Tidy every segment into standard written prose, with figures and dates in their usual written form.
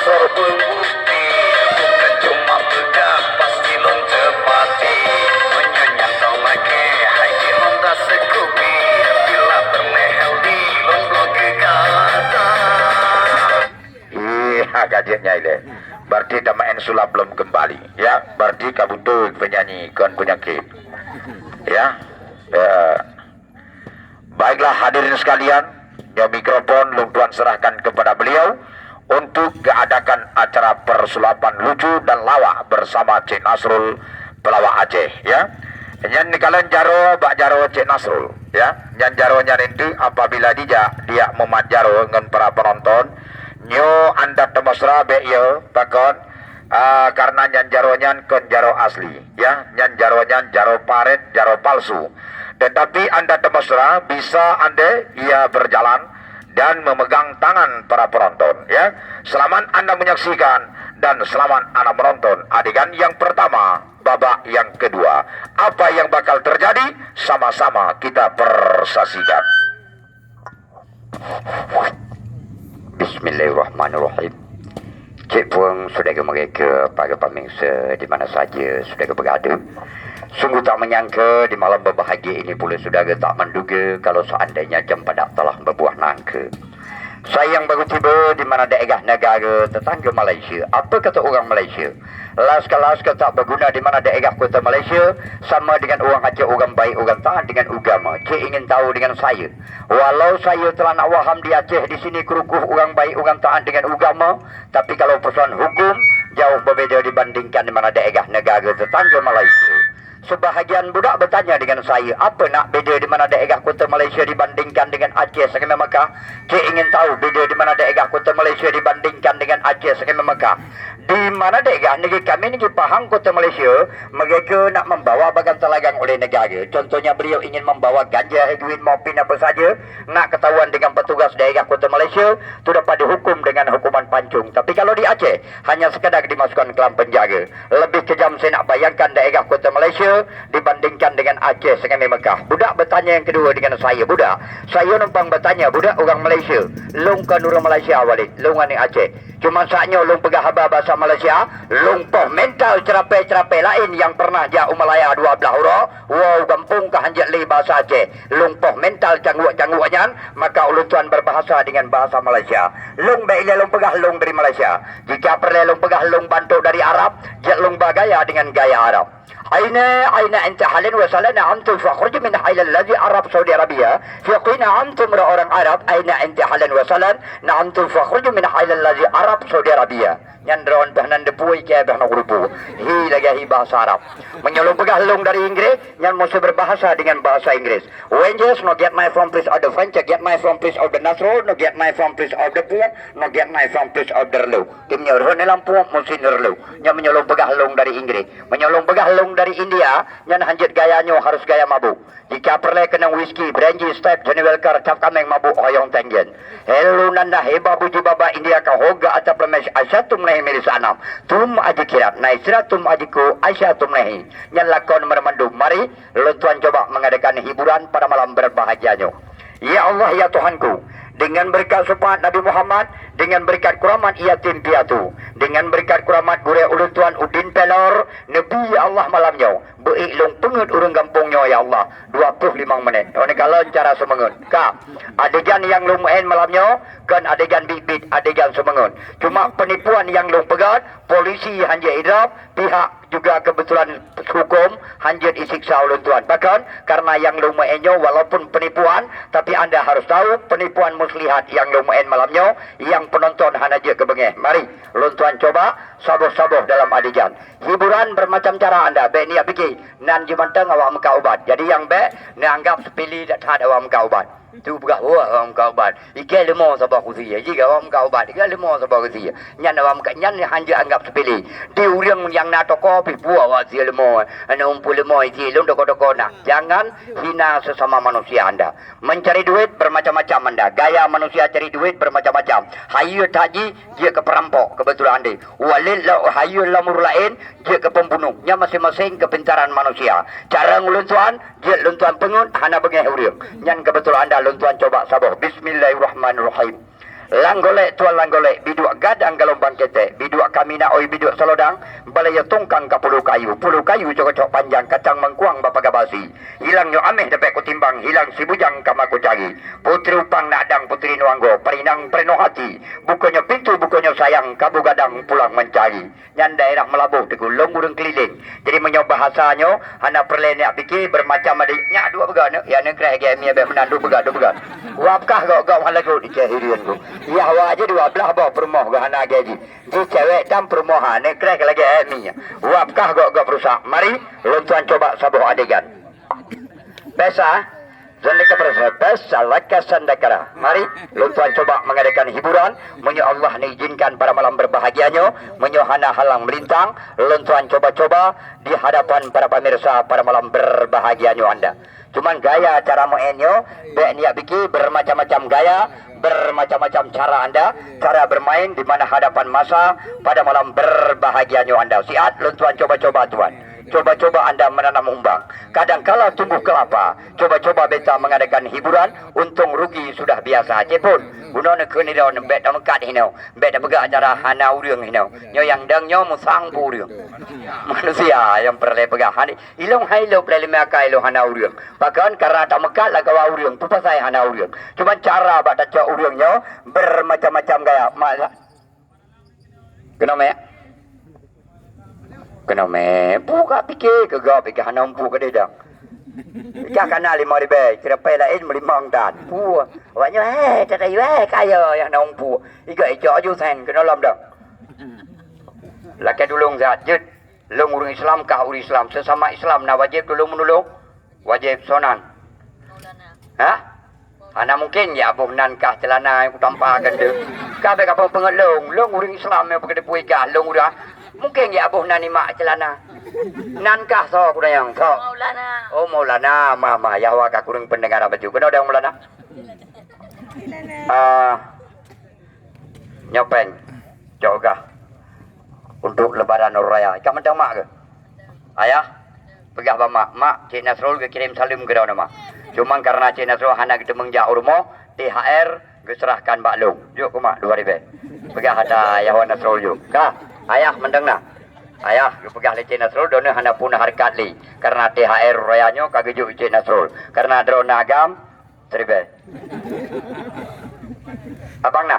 berbukti, bukan cuma bedak pasti lon cepati. Menyanyi lagi, hai di Honda Scoopy, bila bermehel di Londo Gegata. Iya, kajiannya ini. Berarti damain sulap belum kembali, ya. Berarti kabutuh penyanyi kon penyakit, ya. Baiklah hadirin sekalian, ya mikrofon Lung Tuan serahkan kepada beliau untuk keadakan acara persulapan lucu dan lawak bersama Cik Nasrul pelawak Aceh, ya. Nyan kalian jaro bak jaro Cik Nasrul, ya. Nyan jaro nyan itu apabila dia memat jaro dengan para penonton, nyo anda temasra be yo bakon karena nyan jaro nyan kon jaro asli, ya. Nyan jaro nyan jaro paret, jaro palsu. Tetapi anda temasra bisa anda ia berjalan dan memegang tangan para penonton, ya. Selamat anda menyaksikan dan selamat anda menonton adegan yang pertama, babak yang kedua. Apa yang bakal terjadi sama-sama kita persaksikan. Bismillahirrahmanirrahim. Cik Puang, saudara mereka, para pemirsa di mana saja saudara berada. Sungguh tak menyangka di malam berbahagia ini pula saudara tak menduga kalau seandainya jam padak telah berbuah nangka. Saya yang baru tiba di mana daerah negara tetangga Malaysia. Apa kata orang Malaysia? Las-las tak berguna di mana daerah kota Malaysia sama dengan orang Aceh, orang baik, orang taat dengan agama. Cik ingin tahu dengan saya. Walau saya telah nak waham di Aceh, di sini kerukuh orang baik, orang taat dengan agama. Tapi kalau persoalan hukum jauh berbeza dibandingkan di mana daerah negara tetangga Malaysia. Sebahagian budak bertanya dengan saya, apa nak beza di mana daerah kota Malaysia dibandingkan dengan Aceh serta Mekah? Cik ingin tahu beza di mana daerah kota Malaysia dibandingkan dengan Aceh serta Mekah. Di mana daerah negeri kami, negeri Pahang, kota Malaysia, mereka nak membawa bagan telagang oleh negara. Contohnya beliau ingin membawa ganja, heroin, morfin apa saja, nak ketahuan dengan petugas daerah kota Malaysia, itu dapat dihukum dengan hukuman pancung. Tapi kalau di Aceh, hanya sekadar dimasukkan ke dalam penjara. Lebih kejam saya nak bayangkan daerah kota Malaysia dibandingkan dengan Aceh dengan Mekah. Budak bertanya yang kedua dengan saya, budak, saya numpang bertanya, budak orang Malaysia, long kan orang Malaysia walik, long ni Aceh. Cuma saatnya long pegang habar bahasa Malaysia, long poh mental cerapai-cerapai lain yang pernah jauh Malaya 12 huruf, wow gampung ke hanjat li bahasa Aceh. Long poh mental cangguak-cangguaknya, maka ulun tuan berbahasa dengan bahasa Malaysia. Long baiklah long pegah long dari Malaysia. Jika perlu long pegah long bantu dari Arab, jat long bagaya dengan gaya Arab. Aina anta halin wa salana antum fakhruj min halal ladzi Arab Saudi Arabia fi qina antum orang Arab aina anta halin wa salan na antum fakhruj min halal ladzi Arab Saudi Arabia nyandron bahnan depui ke bahna grupu hi lagi bahasa Arab menyolong pegah long dari Inggris yang mesti berbahasa dengan bahasa Inggris. When just no get my from place of the French, get my from place of the Nasrul, no get my from place of the Puan, no get my from place of the Lu. Timnya roh ni lampu mesti nerlu yang menyolong pegah long dari Inggris, menyolong pegah long dari India yang hanjit gayanya harus gaya mabuk. Jika perlu kena whisky, brandy, step, Johnny Walker, cap kameng mabuk hoyong tenggen. Hello nanda heba buji baba India ka hoga atap lemes asyatum nahi miris anam. Tum aji kirat, naisratum ajiku asyatum nahi. Yang lakon mermandu. Mari, Tuan coba mengadakan hiburan pada malam berbahagianya. Ya Allah, ya Tuhanku, dengan berkat syafaat Nabi Muhammad, dengan berkat kuramat yatim piatu, dengan berkat kuramat gure ulun Tuan Udin Pelor, Nabi ya Allah malamnya, beriklung pengut urang kampungnya ya Allah, 25 menit. Ini kalau cara semengun. Ka, adegan yang lumayan malamnya, kan adegan bibit, adegan semengun. Cuma penipuan yang lum pegat, polisi hanya idrap, pihak juga kebetulan hukum hanjat isiksa ulun Tuan. Bahkan karena yang lumayannya walaupun penipuan, tapi anda harus tahu penipuan muslihat yang lumayan malamnya, yang penonton hanaja kebengeh. Mari, ulun Tuan coba saboh-saboh dalam adegan. Hiburan bermacam cara anda. Baik ni fikir, nan jumantang awak muka ubat. Jadi yang baik, ni anggap sepilih tak had awak muka ubat. Tu buka awak muka ubat. Ikan lemah sabah kusia. Jika awak muka ubat, ikan lemah sabah kusia. Nyan awak muka, nyan hanya anggap sepilih. Di urang yang nak toko, pipu awak sia lemah. Ana umpul lemah isi, lun toko-toko nak. Jangan hina sesama manusia anda. Mencari duit bermacam-macam anda. Gaya manusia cari duit bermacam-macam. Hayu taji, dia ke perampok. Kebetulan anda. Walil hayu lamur lain, dia ke pembunuh. Nya masing-masing kepintaran manusia. Cara ngulun Tuan, dia lun Tuan pengun, hana bengeh urang. Nyan kebetulan anda lun Tuan coba saboh. Bismillahirrahmanirrahim. Langgolek Tuan langgolek, biduk gadang gelombang panjang ketek. Biduk kami nak oi biduk selodang. Balaya tungkang ke puluh kayu. Puluh kayu cocok panjang kacang mengkuang bapa gabasi. Hilangnya ameh dapat ku timbang. Hilang si bujang kama ku cari. Putri upang nak dang putri nuanggo. Perinang penuh hati. Bukannya pintu bukannya sayang. Kabu gadang pulang mencari. Nyan daerah melabuh teguh. Lomurung keliling. Jadi menyoba bahasanya. Hana perlenek fikir bermacam adiknya. Dua begana. Ya negara gami abang menandu begana. Wapkah kau halagu di kehirian ku. Ya aja dua belah bawah permoh gahana gaji. Di cewek dan permohan ni krek lagi eminya. Wapkah gak perusak. Mari lontuan coba sabuh adegan. Pesa Zandika Pesa Laka Sandakara. Mari lontuan coba mengadakan hiburan. Menyo Allah izinkan para malam berbahagianya. Menyo hana halang melintang. Lontuan coba-coba di hadapan para pemirsa para malam berbahagianya anda. Cuman gaya cara mengenyo, baik niat bikin bermacam-macam gaya, bermacam-macam cara anda, cara bermain di mana hadapan masa pada malam berbahagianya anda. Sihat, lontuan coba-coba tuan. Coba-coba anda menanam umbang. Kadang-kala tumbuh kelapa. Coba-coba beta mengadakan hiburan. Untung rugi sudah biasa. Cepun. Gunanya kini dah beta mekat hinau. Beta pegak acara hana uriang hinau. Nyo yang dang nyo musang uriang. Manusia yang perle pegak hani. Ilong hailo perle maka ilo hana uriang. Bahkan karena tak mekat lah kawa uriang. Pupa saya hana uriang. Cuma cara baca cok uriang nyo bermacam-macam gaya. Kenapa ya? Kena buka fikir ke gap ke hana umpu ke dedang. Ika kana 5,000 kira pai lain melimang dan. Pu. Awaknya tak ada kaya yang na umpu. Ika ijo ju sen kena lam dah. Lakai dulung zat jut. Long urang Islam kah urang Islam sesama Islam na wajib tolong menolong. Wajib sonan. Ha? Ana mungkin ya abuh nan kah celana yang tampakan tu. Kabeh kapang pengelong, long urang Islam yang pakai puai kah long urang. Mungkin ya abuh nani mak celana. Nankah so kuda yang so. Maulana. Oh Maulana, mama ya wa ka kurang pendengar baju. Kena ada Maulana? Nyopeng. Joga. Untuk lebaran raya. Kamu mentang mak ke? Ayah? Pegah ba mak. Mak, Cik Nasrul ke kirim salim ke daun mak. Cuma karena Cik Nasrul hana kita mengjak rumah, THR geserahkan Mbak Long. Juk ke mak 2,000. Pegah ada ayah wa Nasrul juk. Kah? Ayah mendeng na. Ayah pegah le Cik Nasrul dona hana punah harkat li. Karena THR royanyo kagejuk Cik Nasrul. Karena drona agam 1,000. Abang na.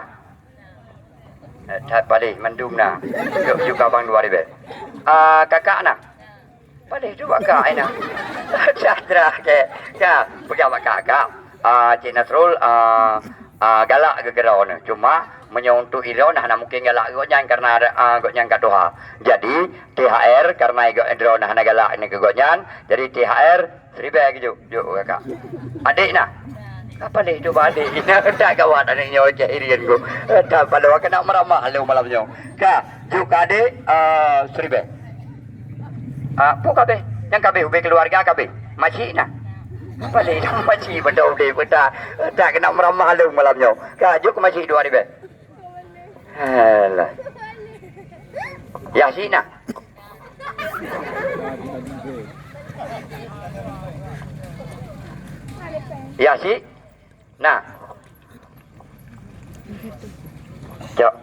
Tak balik mendung na. Yuk juga abang 2,000. Kakak na. Balik tu kakak na. Catra ke. Ya, pegah kakak. Cik Nasrul galak ke gerau ni. Cuma menyontuk irau nah mungkin galak goknyan karena goknyan kat doha. Jadi THR karena irau nah galak ni ke goknyan. Jadi THR 1,000 juk kakak. Adik nah. Apa ni cuba adik? Tak kawan adiknya ojek irian ku. Tak pada waktu nak meramah lu malamnya. Ka, juk adik 1,000. Pu kabeh. Yang kabeh ubi keluarga kabeh. Makcik nah. Apa ni makcik benda ubi peta. Tak kena meramah lu malamnya. Ka, juk makcik 2,000. Alah. Yasina. Yasi. Nah. Cok.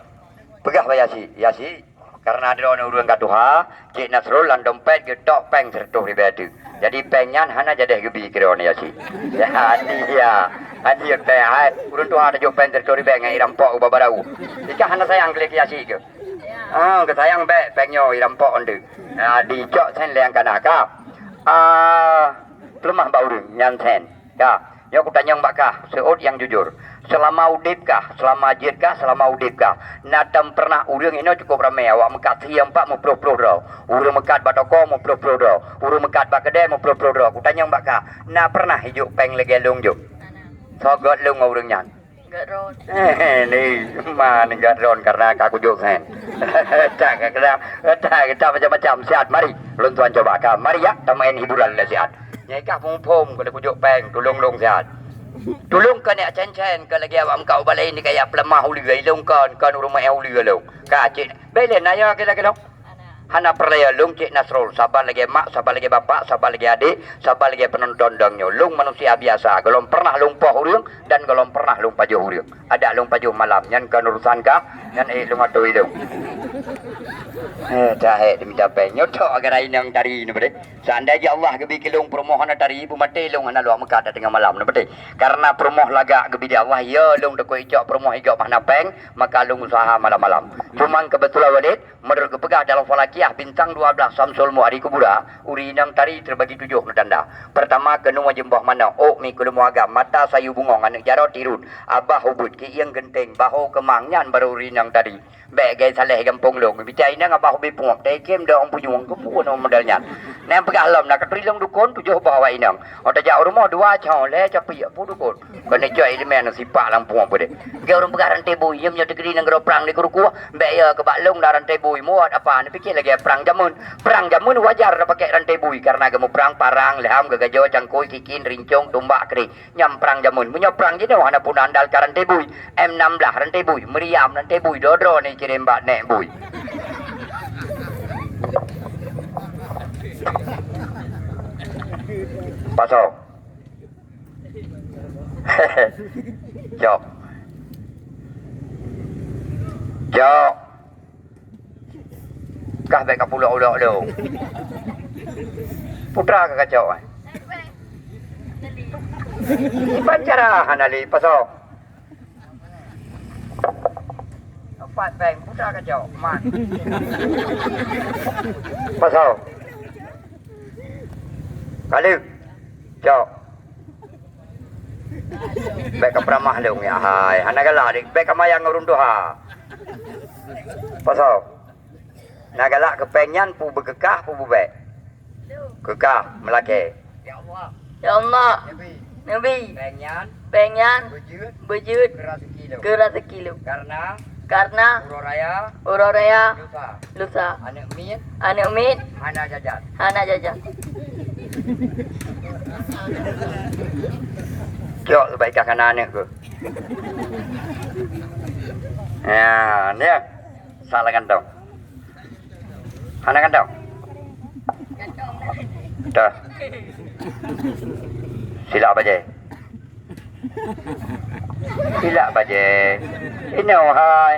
Pegah ba Yasi. Yasi karena ada orang urang katuha, Cik Nasrul lan dompet getok peng 100,000. Jadi pengnya hana jadi gebi kira ni Yasi. Jadi ya. Hadi yang teh hai, urun tu ada jopen tertori beng iram pok babarau. Jika hana sayang kelek yasi ke. Ke sayang be pengyo iram pok onde. Di cok sen leang kanaka. Lemah baurung nyan sen. Ka, yo ku tanyang bakah, seut yang jujur. Selama udip kah, selama jid kah, selama udip kah. Nadam pernah urang ini cukup ramai awak mekat siang pak mau pro-pro dah. Urang mekat batoko mau pro-pro dah. Urang mekat bakade mau pro-pro dah. Ku tanyang bakah, na pernah hijuk peng legelung juk. Sogot lu ngurung nyan. Gadron. Ni mana gadron karena aku juk sen. Tak kita macam-macam sihat mari. Lontuan coba ka. Mari ya kita main hiburan le sihat. Nyai ka pom-pom kalau kujuk peng tulung-lung sihat. Tulung kan ya cen-cen ke lagi awak engkau balai ni kayak pelemah uli gailung kan rumah uli gailung. Ka cik. Belen ayo kita. Hana perlaya lung Cik Nasrul, sabar lagi mak, sabar lagi bapak, sabar lagi adik, sabar lagi penonton dongnya. Lung manusia biasa, belum pernah lung poh huriung dan belum pernah lung pajuh huriung. Ada lung pajuh malam, nyan kan urusan kah? Nyan lung atu hidung. Dah diminta penyot agar ain yang tari ni bade. Seandainya Allah gebi kilung permohonan tari ibu mati lung ana luak Mekah tengah malam ni bade. Karena permoh laga gebi di Allah ya lung deko icok permoh igak mahna peng maka lung usaha malam-malam. Cuma kebetulan Walid menurut kepegah dalam falakiyah bintang 12 Samsul Muari Kubura uri nang tari terbagi 7 tanda. Pertama kenu jembah mana ok mi kudu muagam mata sayu bungong anak jaro tirun abah hubut ki yang genteng bahu kemang nyan baru uri nang tari. Baik gay saleh kampung long bicara ini ngapa hobi puak tekem dong punyung ke pun modalnya nem pegah lam nak trilong dukun tujuh bawa inang ada jauh rumah dua caw le capi pu dukun kena joy elemen sipak lampung apa deh gay orang pegah rantai bui yam nyo tegeri nang perang di kuruku baik ya ke baklong dah rantai bui muat apa ni fikir lagi perang jamun wajar dah pakai rantai bui karena kamu perang parang leham gagajo cangkoi kikin rincong tumbak keri nyam perang jamun punya perang jadi mana pun andal ke rantai bui M16 rantai bui meriam rantai bui dodro ni kirim bak nek bui pasok jok kah baik kapulo ulok do putra ke kacau pancara hanali pasok Pat bang putra kacau man pasal kali jauh baik keperamah leung ya hai anak galak dik baik kamayang ngurunduh ha pasal nagalak kepenyan pu berkekah pu bubek kekah melake ya Allah Nabi penyan bejut keras kilo karena uroraya lusa anak umit hana jajat Jok baik kanan anak ke ya ni salah kantong hana kantong dah silap baje ini hai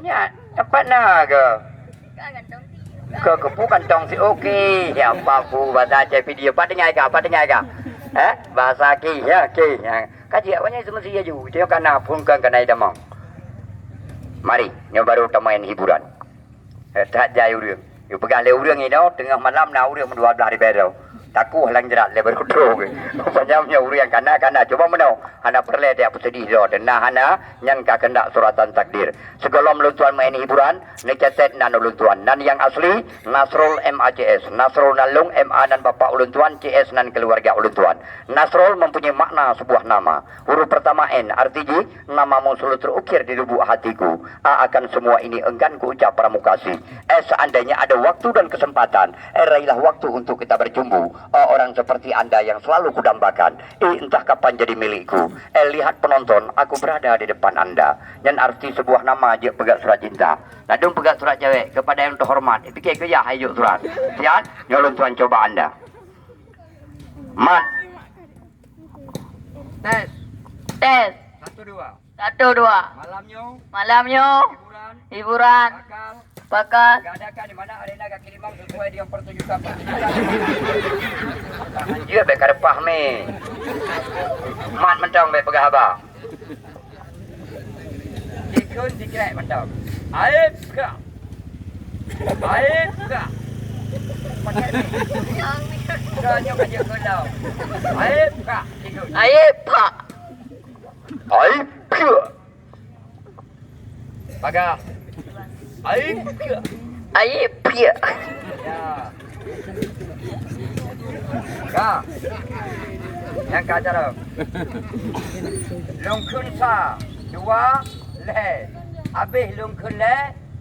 nya dapat naga ke kepu kantong si okey ya papu bahasa cai video padanya ka bahasa ki ya ki kaji awaknya semestinya ju dia kana pun kan kana damang mari nyo baru tamain hiburan tak jai urang yo pegang le urang ini tengah malam na urang 12 hari baru taku halang jerat le baru tro panjangnya urang kana coba menau hana perle dia sedih do dan hana nyan ka kendak suratan takdir segala meluntuan main hiburan necetet nan uluntuan nan yang asli Nasrul MACS Nasrul Nalung MA dan bapak uluntuan CS dan keluarga uluntuan Nasrul mempunyai makna sebuah nama huruf pertama N artinya namamu selalu terukir di lubuk hatiku A akan semua ini enggan ku ucap pramukasi S seandainya ada waktu dan kesempatan raihlah waktu untuk kita berjumpa orang seperti anda yang selalu kudambakan entah kapan jadi milikku lihat penonton aku berada di depan anda dan arti sebuah nama je pegat surat cinta nadung pegat surat cewek kepada yang terhormat fikir ke ya hayu surat siap nyolong tuan coba anda mat tes 1 2 malamnya hiburan bakal adakan di mana arena kaki limang sesuai dengan pertunjukan anjir baik ada pahmi mat mentang baik pegah abah dikun dikrek mentang aib ke pakai kanyo kanyo kendau aib ke aib ke pagah aib ya ka yang kacara lungkun sa 2 le habis lungkun le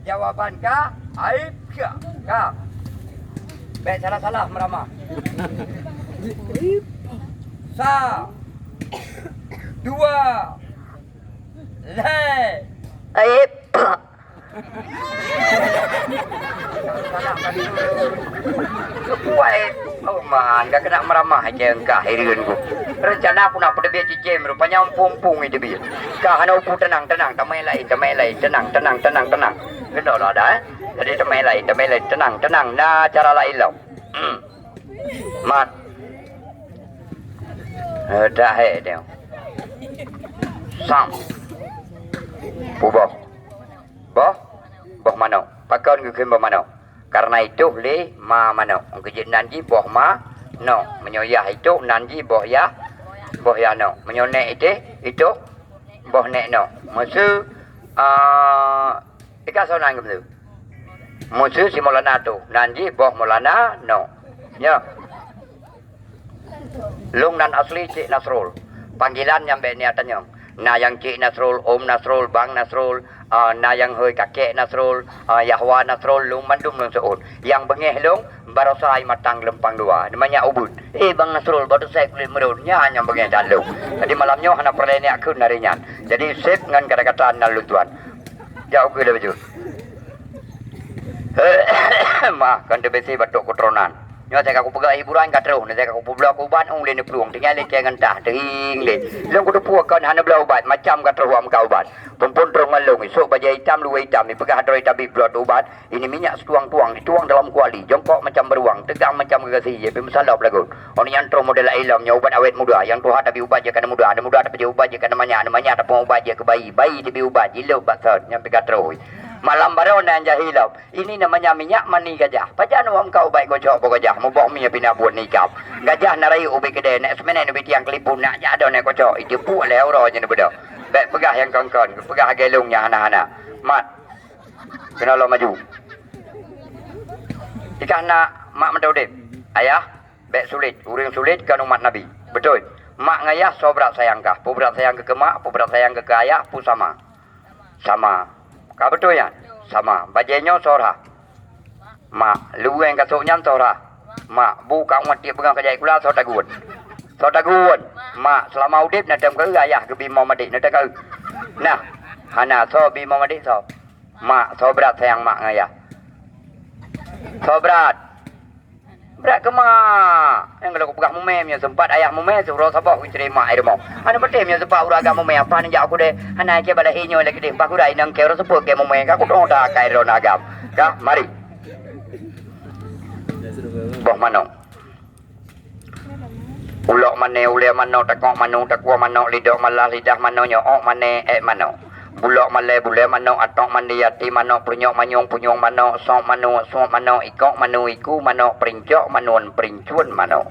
jawaban ka aib ka baik salah meramah sa 2 le aib salah tadi. Kuat. Oh man, gak kena meramah aja engkau hirian ku. Rencana aku nak pada biar cijem, rupanya pumpung itu biar. Kah hana upu tenang, tamai lain, tenang. Kena lah dah. Jadi tamai lain, tenang. Nah cara lain lah. Man. Dah dia. Sam. Boh mana? Pakon ke boh mana? Karena itu le ma mana? Kejadian nanti boh ma no. Menyoyah itu nanti boh ya no. Menyonek itu boh nek no. Musuh ikan sonang gitu. Musuh si Molana tu nanti boh Molana no. Ya. Lung nan asli Cik Nasrul. Panggilan nyampe niatannya. Na yang Cik Nasrul, Om Nasrul, Bang Nasrul, na yang hoi kakek Nasrul, Yahwa Nasrul, lung mandum lung seun. Yang bengeh lung baru saya matang lempang dua. Namanya ubud. Bang Nasrul baru saya kulit merun. Nya yang bengeh dan lung. Jadi malamnya hana perlene aku narinya. Jadi sip ngan kata-kata nalu tuan. Jauh ke lebih. Mah kan besi batuk keturunan. Nyo saya aku pegang hiburan kat terus, saya aku belah ubat ung le ni peluang tinggal le ke ngentah tering le. Long kudu puakan hana belah ubat macam kat terus am ka ubat. Pumpun terung malung esok baju hitam luar hitam ni pegang hadroi tabi belah ubat. Ini minyak setuang-tuang dituang dalam kuali, jongkok macam beruang, tegang macam gegasi je masalah pelagun. Oni yang terus model ilamnya ubat awet muda, yang tuha tapi ubat je kana muda, ada muda tapi ubat je kana manya tapi ubat je ke bayi tapi ubat je le basat nyampe kat terus. Malam baru nan jahilap. Ini namanya minyak mani gajah. Pajan wam kau baik gocok gajah. Mau bawa minyak pina buat nikap. Gajah narai ubi kedai. Nak semenan ubi tiang kelipun nak jadi nak gocok. Itu pu le orang je beda. Baik pegah yang kongkon, pegah gelungnya hana-hana. Mat. Kena lo maju. Jika nak mak mendodip. Ayah, baik sulit, uring sulit kan umat Nabi. Betul. Mak ngayah so berat sayang kah? Pu berat sayang ke mak, pu berat sayang ke ayah, pu sama. Sama. Kau betul ya? Sama. Bajenyo sorah. Mak. Lu yang kasuknya sorah. Mak. Buka umat dia pegang kejai kula so tagun. Mak. Selama udip nak tem ke ayah ke bimau madik nak tem ke. Nah. Hana so bimau madik so. Mak. So berat sayang mak ngayah. So berat. Berat ke mak? Yang kalau aku pegang mumemnya sempat ayah mumem suruh sabah ku cerima air mau. Ana betemnya sempat uraga mumem apa ni jak aku deh. Ana ke bala hinyo lagi deh. Pak urai nang ke ro sepuk ke mumem ka aku dah dah kai ro nagam. Ka mari. Boh manong. Ulok mane ule manong takok manong takwa manong lidah malah lidah manongnya ok mane manong. Bulok male bule manok atok mandiati manok punyok manyong punyong manok sok manok ikok manok iku manok perincok manuan perincun manok.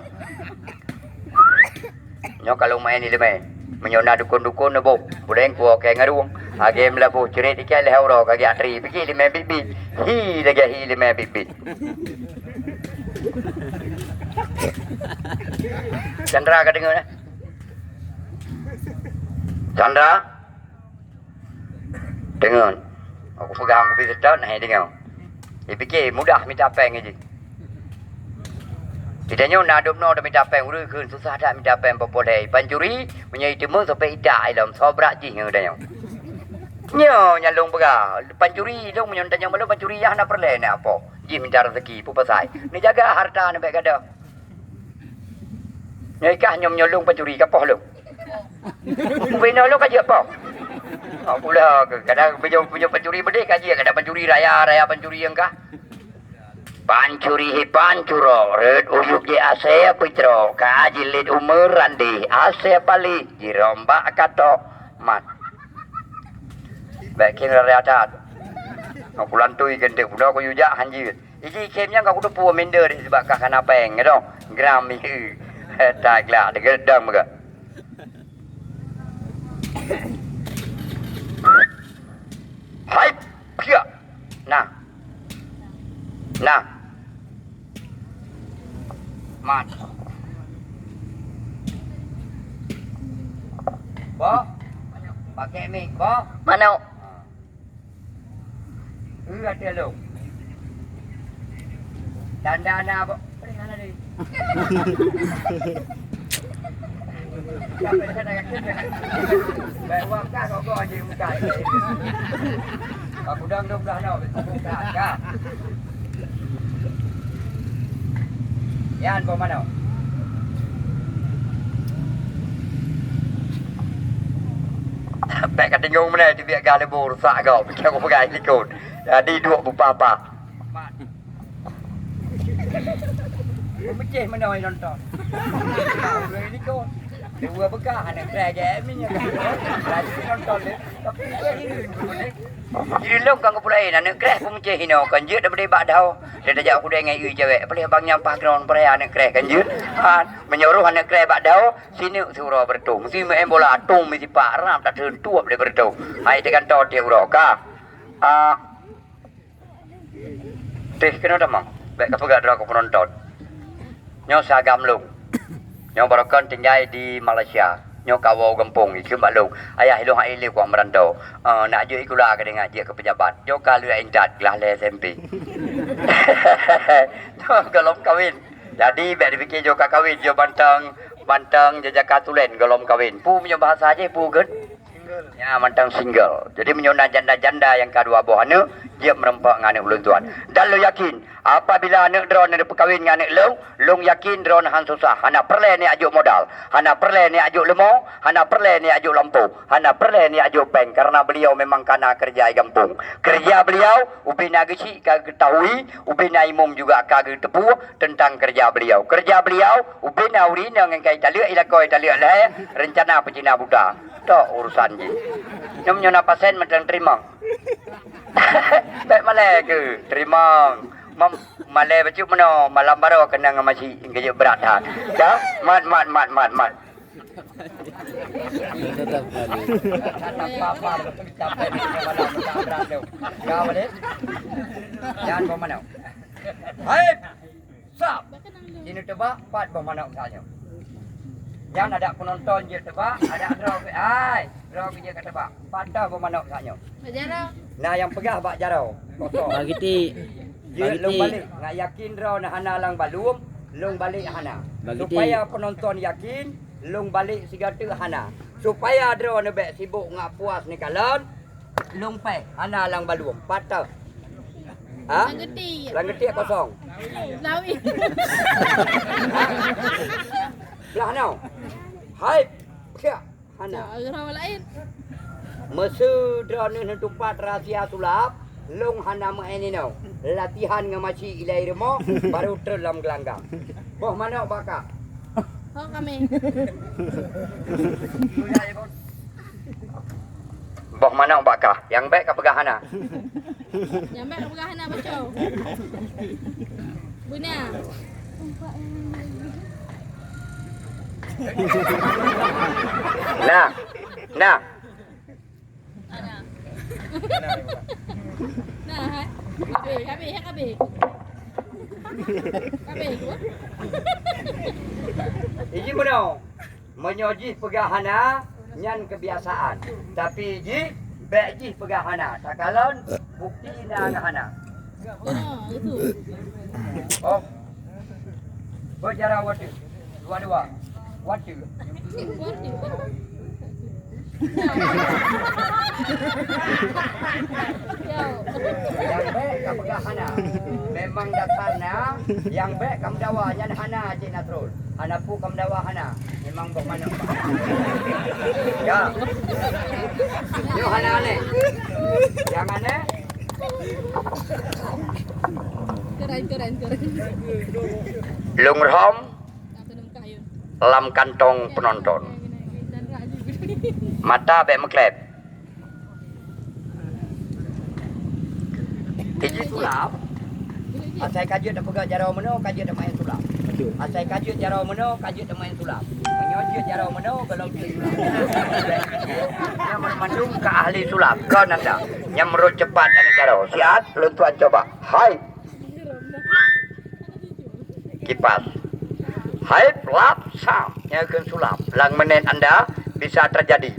Nyo kalau main ni leme menyona dukun-dukun nebo buleng ku ke ngarung age melabu cerit ikai le hauro kage atri pikir lime bibit hi lime bibit. Chandra ka dengar Chandra dengar, aku pegang aku bisa tahu nak dengar. Dia fikir mudah minta peng aja. Tidaknya nak duduk no minta peng, urus kun susah tak minta peng boleh. Pancuri menyai temu sampai idak dalam sobrak je ngedanya. Nyo nyalung pegah. Pancuri dong menyontanya malu pancuri yang nak perle nak apa? Ji minta rezeki pu pasai. Ni jaga harta ni baik ada. Nyai kah nyolong pancuri kapah lu. Bina lu kaji apa? Pula kadang punya pencuri bedek kaji kadang pencuri raya pencuri yang kah pancuri pancuro red uyuk je ase pitro kaji lid umur randi ase pali jiromba kato mat bakin raya tat pulan tui gende pulau ko yuja hanjir iki kemnya kau kudu pu minder sebab kah kana peng gitu gram iki tagla de gedam ga hai pia nah mat bo pakai mic bo mana ada lo dandana bo mana ni Sampai sana bawa kah kau aja buka. Aku dah dah nak buka kah. Yan po mano. Baik kata ngomong mana dia gale bor sak kau. Fikir aku pegang ikut. Jadi dua bupapa. Meceh mana orang nonton. Ini kau. Dua bekah anak kerja ni kan. Lagi nonton dia. Tapi dia ini. Jadi long kang pulai anak kerja pun meceh hino kan je dah berdebak dah. Dia dah aku dah ngai cewek. Boleh abang nyampah ground peraya anak kerja kan je. Menyuruh anak kerja bak dah sini suruh bertung. Si main bola tung mesti pak ram tak tentu boleh bertung. Hai tekan tot dia urok ka. Teh kena dah mang. Baik apa gak dah aku penonton. Nyo sagam long. Nyo barakan tinggal di Malaysia. Nyo kawau kampung itu maklum. Ayah hilang hak ilmu kuang merantau. Nak je ikulah ke dengan je ke pejabat. Nyo kalau indat kelas SMP. Golom kawin. Jadi baik dipikir jo kawin jo bantang jejaka tulen golom kawin. Pu punya bahasa aja pu kan. Ya mantang single. Jadi menyona janda-janda yang kedua bohana dia merempak dengan anak ulun tuan. Dan lo yakin apabila anak drone ada perkahwin dengan anak long yakin drone han susah. Hana perle ni ajuk modal. Hana perle ni ajuk lemau. Hana perle ni ajuk lampu. Hana perle ni ajuk peng. Karena beliau memang kana kerja di kampung. Kerja beliau ubina gesi kagak ketahui. Ubina imum juga kagak tepu tentang kerja beliau. Kerja beliau ubina urina ngan kai taluk ilakoi taluk lah. Rencana pecina buta. Tak urusan je. Nyom pasen macam terima. Baik malai ke? Terima. Malai bacuk mana? Malam baru kena dengan masih kerja berat dah. Dah? Mat. Tetap kali. Apa-apa. Sampai di malam tak berat tu. Kau boleh? Jangan bawa mana? Hai! Sap! Ini tebak, pat bawa mana misalnya. Yang ada penonton je tebak, ada draw je kat tebak. Patah bermanok saknya. Bak jarau. Nah yang pegah bak jarau. Kosong. Bagiti. Dia long balik. Nak yakin draw nak hana lang balum, long balik hana. Bagiti. Supaya penonton yakin, long balik sigata hana. Supaya draw nak baik sibuk ngak puas ni kalon, long pai hana lang balum. Patah. Ha? Langgeti. Langgeti kosong. Lawi. Belah nau. Hai. Kia. Hana. Jarau lain. Masa drone tempat rahsia sulap, long hana main ni nau. Latihan dengan makcik ilai rumah, baru terlam gelanggang. Boh mana bakak? Oh kami. Boh mana bakak? Yang baik kau pegang hana. Nyampe nak pegang hana bacau. Bunya. Nah. Nah, hai. Kabe. Iji mana? Menyoji pegang hana, nyan kebiasaan. Tapi iji, baik iji pegang hana. Takalon, bukti nak hana. Itu. Oh. Berjarah waktu. Dua-dua. Waktu. Yang baik kau pegang hana. Memang dasarnya yang baik kamu dawa nyan hana Cik Nasrul. Hana pu kamu dawa hana. Memang bermana. Ya. Yo hana aneh. Yang aneh. Keren. Lung rom Aku nak kayu. lam kantong penonton. Mata baik meklep. Iji sulap. Asai kajut dah pegang jarau meno, kajut dah main sulap. Asai kajut jarau meno, kajut dah main sulap. Menyojut jarau meno, belum sulap. Yang memandung ke ahli sulap. Kau nanda. Yang merut cepat dengan jarau. Siap, luntuan coba. Hai. Kipas. Hai, lap, sam. Nyakan sulap. Lang menen anda bisa terjadi.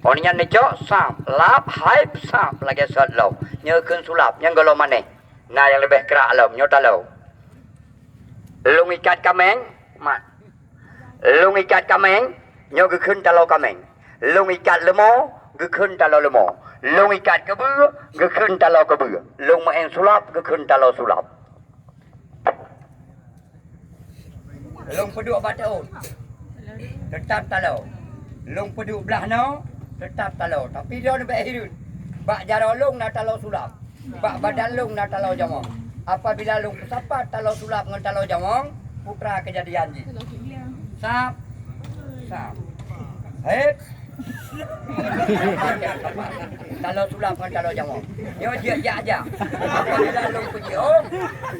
Orangnya necok, sam. Lap, hai, sam. Lagi sat lau. Nyakan sulap. Yang golo maneh. Nah yang lebih kerak lau. Nyota lau. Lung ikat kameng. Mat. Lung ikat kameng. Nyo gekun talau kameng. Lung ikat lemo. Gekun talau lemo. Lung ikat kebu. Gekun talau kebu. Lung main sulap. Gekun talau sulap. Long peduk bataun. Tetap talau. Long peduk belah no, tetap talau. Tapi dia ada hidup. Bak jaro long nak talau sulap. Bak badan long nak talau jamong. Apabila long kesapat talau sulap dengan talau jamong, putra kejadian ji. Sap. Sap. Hei. Talau sulap dengan talau jamong. Dia je aja. Apabila long pergi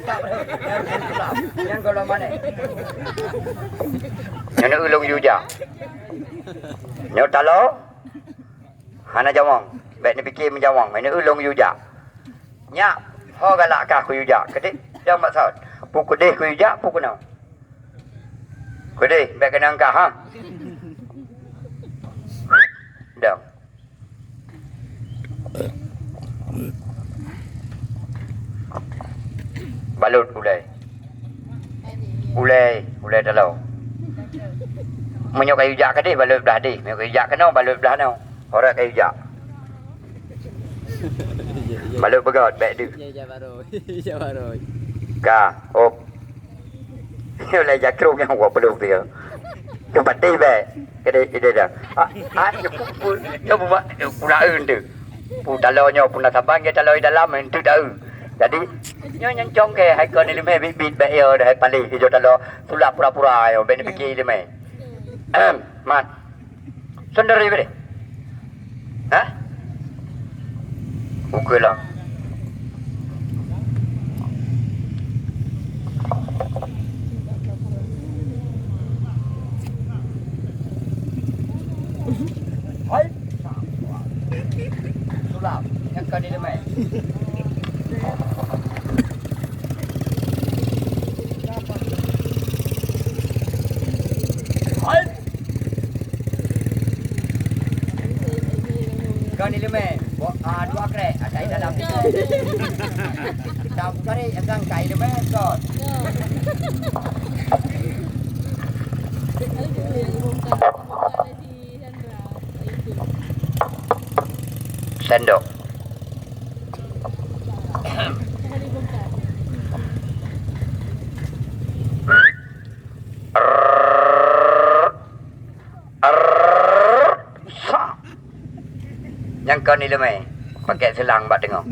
tak berhenti sulap. Yang kalau mana? Yang nak ulung yuja. Nyo talau. Hana jamong. Baik ni fikir menjawang. Ini ulung yuja. Nyak. Ho galak kah ku yuja. Kedik. Jangan maksud. Pukul deh ku yuja. Pukul no. Kudih. Baik kena angkah ha. Dah. Balut ulai. Ulai talau. Menyok kayu jak ke dia balut belah dia. Menyok kayu jak ke no balut belah no. Orang kayu jak. Balut begot baik dia. Ya baru. Ka, op. Dia lai jakrung yang buat peluk dia. Dia pati baik. Kedai dah. Dia pun dia buat pula tu. Pun talaunya pun nak sabang dia talau dalam itu tahu. Jadi nyo nyancong ke hai kon ni me bit baik ya dah pali hijau talau sulap pura-pura yo ben fikir ni me. Mat. Sendiri be. Ha? Okey lah. Hai. Sulap yang kau ni me. Hai. Kau ni me. Dua krek ada di dalam itu. Dah cari yang kai ni me kau. Sendok. Yang kau ni lemai pakai selang buat tengok.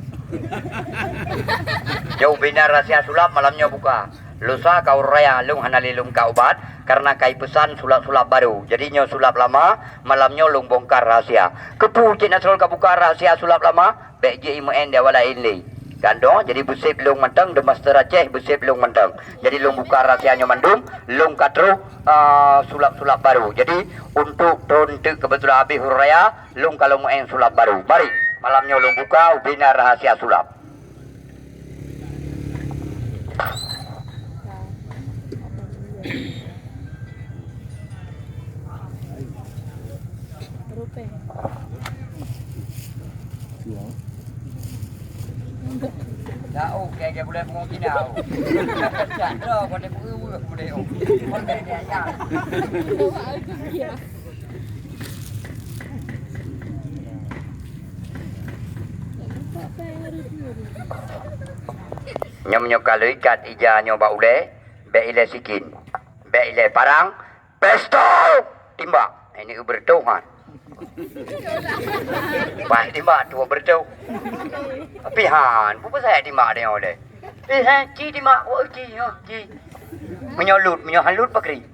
Jauh bina rahsia sulap malamnya buka. Lusa kau raya lung hanali lung kau ubat karena kai pesan sulap-sulap baru. Jadinya sulap lama malamnya lung bongkar rahsia. Kepu Cik Nasrul kau buka rahsia sulap lama. Baik je imuan dia wala inli. Gandong jadi busip lung mentang de master Aceh busip lung mentang. Jadi lung buka rahsianya mandum, lung katru sulap-sulap baru. Jadi untuk untuk kebetulan habis huraya, lung kalau mau sulap baru. Mari malamnya lung buka ubina rahasia sulap. Tahu kayak boleh mungkin tahu. Tak tahu pada buku boleh. Boleh dia ya. Nyom kalau ikat ija nyoba ule, be ile sikin, be ile parang, pistol, timbak. Ini bertuhan. Baik timbak tua bertu. Tapi han, bukan saya timbak dia oleh. Ci timbak, ci. Menyolut pakri.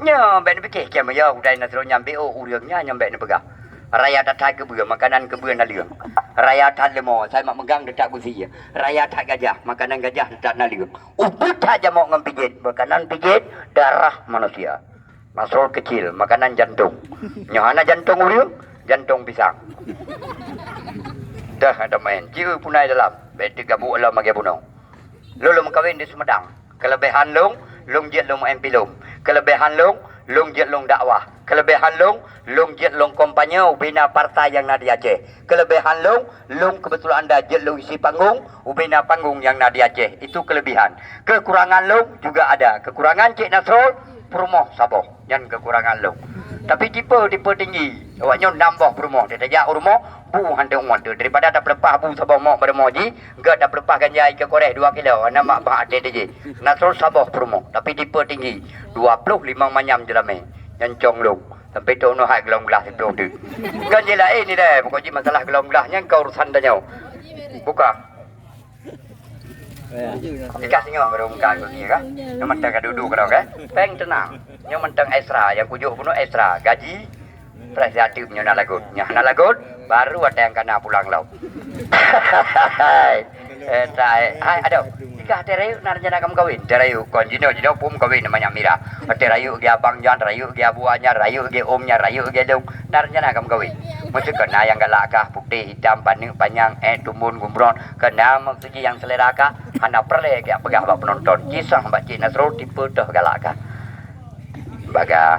Nya, be ni fikir kiam ya, udai nasro nyampe uriangnya nyampe ni pegah. Raya tatai kebun, makanan kebun naliung. Raya tat lemo, saya mak megang dekat busi. Raya tat gajah, makanan gajah dekat naliung. Ubut aja mau ngempijit, makanan pijit darah manusia. Masuk kecil, makanan jantung. Nyohana jantung uriung, jantung pisang. Dah ada main, jiu punai dalam. Beti gabu alam magi punau. Lulung kawin di Sumedang. Kelebihan lung jet lung MP lung. Kelebihan lung jet lung dakwah. Kelebihan lung jet lung kampanye ubina partai yang nadi Aceh. Kelebihan lung kebetulan anda jet lung isi panggung ubina panggung yang nadi Aceh. Itu kelebihan. Kekurangan lung juga ada. Kekurangan Cik Nasrul Perumoh Saboh. Yang kekurangan lung. Tapi tipe tinggi. Awaknya nambah rumah. Dia tajak rumah, bu hantar umur tu. Daripada dah pelepah bu sabah mak pada moji, gak dah pelepah ganjai ke korek 2 kilo. Anak mak bahak dia je. Nasrul sabah rumah. Tapi tipe tinggi. 25 manyam jelamai. Nyancong long. Sampai tu no hak gelom gelas itu tu. Ganjai lain ni dah. Pokoknya masalah gelom gelasnya kau urusan dah nyau. Buka. Ikat singa pada muka aku ni kan. Yang mentang kat duduk kau kan. Peng tenang. Yang mentang extra, yang kujuk pun extra. Gaji price hati punya nak lagut. Nya nak lagut baru ada yang kena pulang lau. Hai aduh. Jika terayu nak rencana kamu kawin. Terayu kon jino pun kawin namanya Mira. Terayu ge abang Jan, rayu ge abuanya, rayu ge omnya, rayu ge dong. Nak rencana kamu kawin. Mesti kena yang galak kah, putih, hitam, panjang, tumbun, gumbron. Kena maksudnya yang selera kah, hana perle ke pegah bak penonton. Kisah Mbak Cik Nasrul tipe dah galak kah. Baga.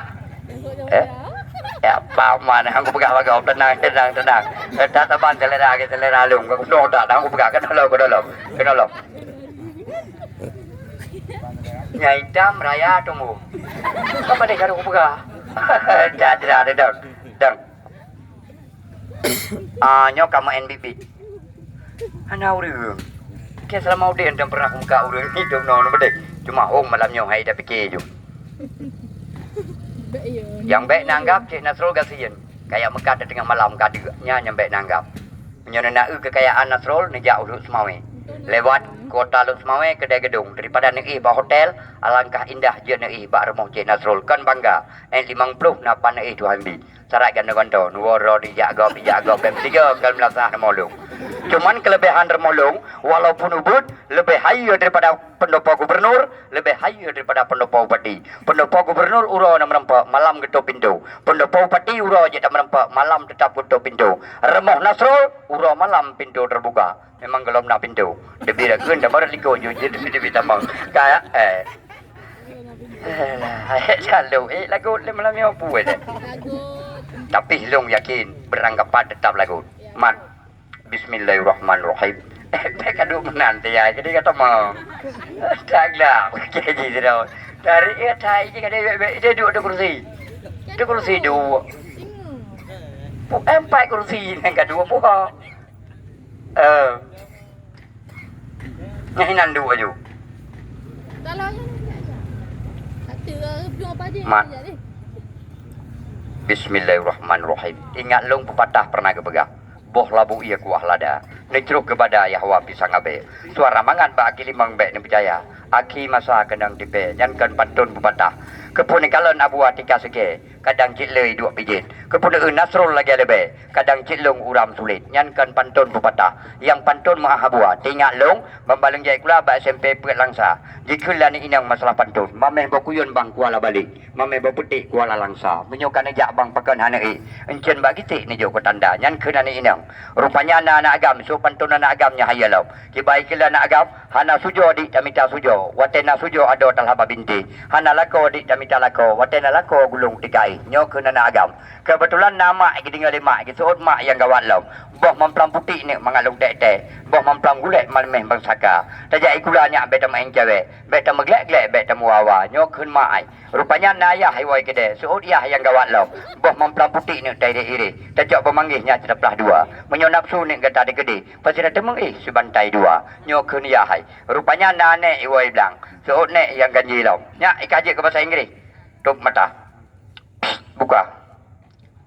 Ya paman aku pegang bagau tenang. Tak taban selera lung. Aku no tak aku pegang ke dalam. Nyai hitam raya tumbuh. Apa dia kalau aku pegang? Dah. Nyo kamu NBP. Ana urang. Ke selama udah anda pernah muka urang ni dong no bedek. Cuma malamnya hai dah fikir je. Yang baik nanggap Cik Nasrul kasihan. Kayak Mekah tengah malam kadanya yang baik nanggap. Menyana kekayaan Nasrul nejak urut Semawe. Lewat kota Lut Semawe kedai gedung daripada negeri bah hotel alangkah indah je negeri bah rumah Cik Nasrul kan bangga. 50 napa negeri tu ambil. Sarat ganda-ganda nuwara dijaga bertiga kan melasah remolong. Cuman kelebihan remolong walaupun ubud lebih high daripada pendopo gubernur, lebih high daripada pendopo bupati. Pendopo gubernur uro nak merempak malam getuk pintu. Pendopo bupati uro je tak merempak malam tetap getuk pintu. Remah Nasrul uro malam pintu terbuka. Memang gelom nak pintu. Debi dah gun dah baru liko je debi tambang. Kayak lagu malam ni apa dah. Tapi long yakin beranggapan tetap lagu. Mat. Bismillahirrahmanirrahim. Mereka duduk menanti ya. Jadi kata mau. Taklah. Kaji dia. Dari thai je kata dia duduk di kursi. Di kursi dua. Empat kursi yang kedua pun. Nyahinan dua je. Mat. Bismillahirrahmanirrahim. Ingat long pepatah pernah kepegang. Boh labu ia kuah lada. Necruk kepada Yahwa pisang abe. Suara mangan ba aki limang bek ni percaya. Aki masa kendang tipe. Nyankan pantun pepatah. Kepune kalon abu atika sege. Kadang cik lei dua pijit. Kepune Nasrul lagi lebe. Kadang cik long uram sulit. Nyankan pantun pepatah. Yang pantun mahabua. Tingak long. Membalang jai kula ba SMP pet langsa. Jikulah ni inang masalah pantun. Mameh bakuyun bang kuala balik. Mameh baputik kuala langsa. Menyokan ajak bang pakan hanai. Encen bak gitik ni jauh ketanda. Nyankan ni inang. Rupanya anak agam. So pantun anak agamnya hayalau. Kibai kila anak agam. Hana sujo dik tamita sujo. Watena sujo ado talhaba binti. Hana lako dik tamita lako. Watena lako gulung tikai. Nyok kena anak agam. Kebetulan nama iki tinggal mak. Iki suot mak yang gawat lau. Boh memplang putih ni mengalung tek-tek. Boh memplang gulet malemeh bang saka. Tajak ikulanya beta main cewek. Beta meglek-glek beta muawa. Nyok kena mak ai. Rupanya nayah hiwai kede. Suot yah yang gawat lau. Boh memplang putih ni tai iri. Tajak pemanggihnya terpelah dua. Menyonap su ni gata di gede. Pasir temeng sebantai dua. Nyok kena yah hai. Rupanya nane hiwai bilang. Suot nek yang ganji lau. Nyak ikajik ke bahasa Inggeris. Tup mata. Buka.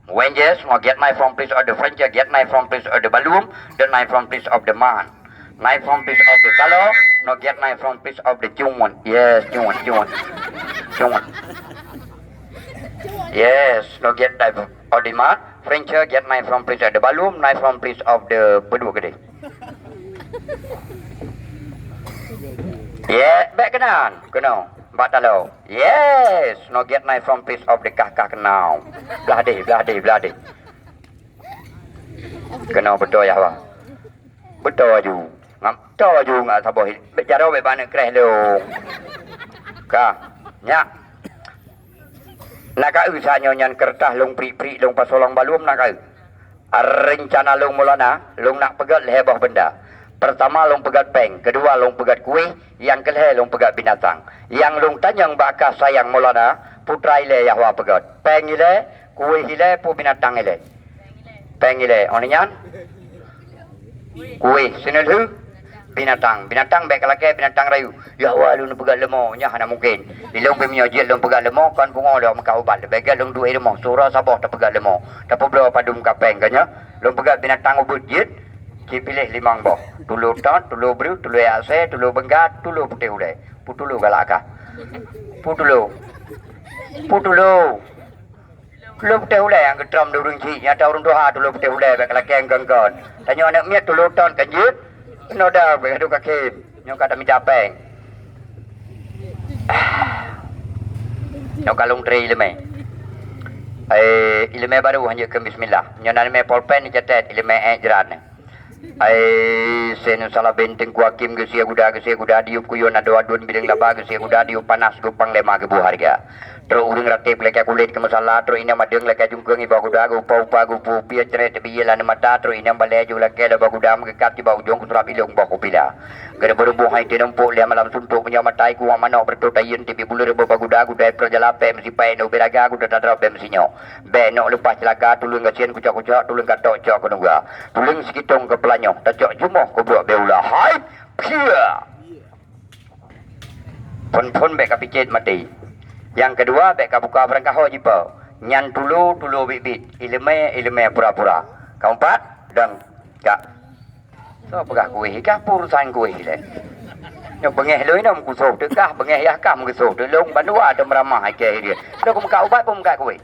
When yes, get knife from place of the French, get knife from place of the balloon, the knife from place of the man. Knife from place of the color, no get knife from place of the June. Yes, June. Yes, no get knife of the man. French get knife from place of the balloon, knife from place of the berdua gede. Yeah, back kanan, kena. Batalo. Yes, no get knife from place of the kakak kenau. Belah deh. Kenau betul ya, Wah. Betul aju. Betul aju ngak saboh. Bicara be bana kreh lo. Ka, nya. Nak usahanya nyan kertas long pri-pri long pasolong balum nak. Rencana long mulana, long nak pegat lehebah benda. Pertama long pegat peng, kedua long pegat kuih, yang kelih long pegat binatang. Yang long tanyang bakah sayang molana, putra ile Yahwa pegat. Peng ile, Kuih ile pu binatang ile. Peng ile. Onenyan. Kuih sinel hu. Binatang baik kelake binatang rayu. Ya walu nu pegat lemau nya hana mungkin. Ilong pe miojil long pegat lemau kan bungo dah maka ubat. Bagai long duit lemau surah sabah tak pegat lemau. Tak perlu padum kapeng kanya. Long pegat binatang ubut jit. Ki pilih limang boh. Tulu tot, tulu bru, tulu ase, tulu benggat, tulu putih udai. Putulu galaka. Putulu. Putulu. Tulu putih udai yang ketram durung ci nya ta urung doha tulu putih udai baik kelake engkon. Tanya anak miat tulu tot kan jit. Nó đau về đôi kaki nhau kata mi capek nhau kalung tri ilme ilme baru hanya ke bismillah nyonan me polpen ni catat ilme ejran senu salah benteng kuakim ke sia guda diup kuyon ado adun bideng laba ke sia guda diup panas gupang lema ke bu harga tro urang ratip leka kulit ke masalah tro ina madeng leka jungkeng iba guda upa gupu pia ceret biyelan mata tro ina baleju leka da guda mengkat di bau jong kutrap ilung ba kupila gara berbuh hai tinempuk lia malam suntuk punya matai ku manok bertotayen tibi bulur ba guda kerja lape mesti pai no beraga guda tadra be mesinyo be no lepas celaka tulung gacien kucak tulung katok cok kunungga tulung sikitong ke pelanyo tacok jumoh ku buat beula hai pia pon be kapicet mati. Yang kedua, bek buka berangkah ho jipa. Nyan tulu bibit. Ilme pura-pura. Keempat, dan kak. So pegah kuih kah urusan kuih le. Yo bengeh loi nam kusok tu kah bengeh ya kah kusok tu long bandua ada meramah ke dia. Dah ku muka ubat pun muka kuih.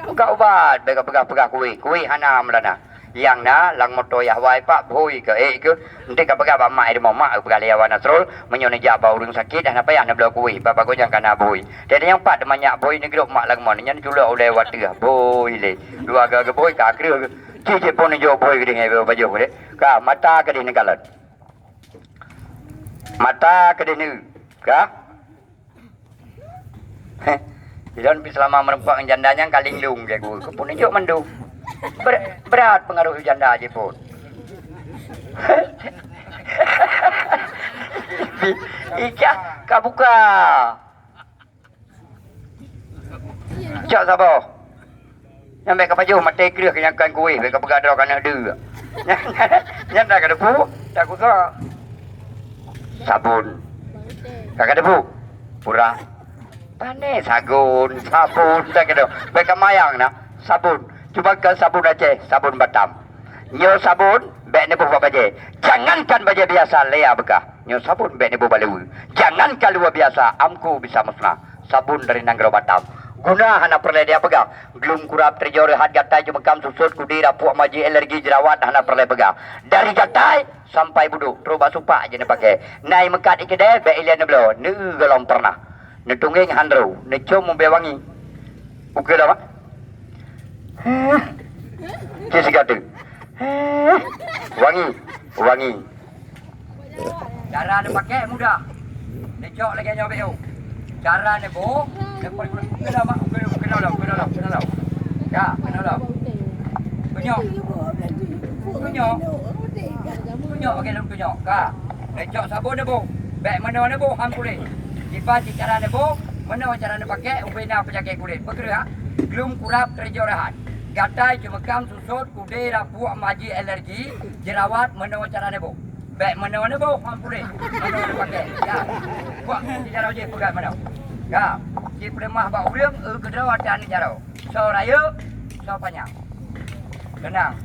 Muka ubat bek pegah kuih hanam lana. Yang na lang moto ya wai pak boy ke ke nanti ka pegah ba mai de mak pegah liawan nasrul menyone jaba urang sakit dah apa yang na bela kuih bapa ko yang kana boy. Dan yang pat banyak boy ni gerok mak lang mon nyan jula oleh watih boy le. Dua ga boy ka kre ci pon jo boy gede ngai ba jo gede. Ka mata ke ni kalat. Mata ke ni ka. Jangan selama merempak jandanya kaling lung ke ku. Pun jo mandu. Berat pengaruh janda aja pun. Ika kabuka. Cak sabar. Yang mereka baju mati kira kenyakan kuih, mereka bergadau kan ada. Yang dah kada bu, tak kusa. Sabun. Kakak debu. Pura. Panen sabun tak kada. Mereka mayang na sabun. Cuba ke sabun Aceh, sabun Batam. Nyo sabun, bek nebu baje. Jangankan baje biasa lea bekah. Nyo sabun bek nebu balewu. Jangankan luar biasa, amku bisa musnah. Sabun dari Nanggro Batam. Guna hana perle dia pegah. Glum kurap terjauh rehat gatai cuma kam susut kudi rapuak maji alergi jerawat hana perle pegah. Dari gatai sampai buduk. Terus basupak je ni pakai. Nai mekat ikede, bek ilian neblo. Ni gelom pernah. Ni tungging handru. Ni cum membewangi. Uke dah mak? Kisi kata wangi cara dia pakai mudah decok lagi nyawa beo cara dia bo lepas kena mak kena lah ya kena lah kunyok pakai dalam kunyok ka decok sabun dia bo bek mana dia bo ham kulit dipas cara dia bo mana cara dia pakai ubena penyakit kulit bergerak belum kurap terjauh rehat gatai cuma kam susut kude rapuak maji alergi jerawat menawa cara nebo baik menawa nebo hampure menawa pakai ya buat cara je pegat menawa ya si premah ba urang kedarawatan ni jaro so raya so panjang tenang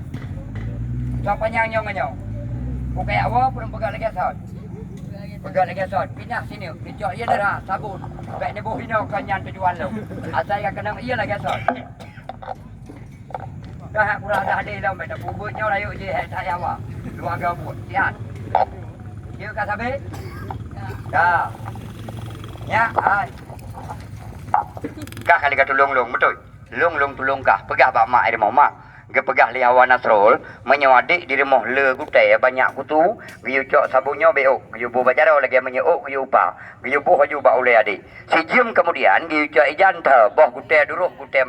so panjang nyong bukai awak pun pegat lagi sot pindah sini dicok ia darah sabun baik nebo hino kanyan tujuan lo asal ka kenang ia lagi sot dah kurang dah ada dah macam bubutnya rayu je tak yawa dua gabut sihat dia kat sabe dah ya ai kah kali kat tulung betul lung tulung kah pegah bak mak ada mak ge pegah liawan nasrul menyawadik di rumah le gutai banyak kutu giu cok sabunnya beo giu bu bacara lagi menyeuk giu pa giu bu haju ba oleh adik sejam kemudian giu cok ijan boh gutai duruk gutai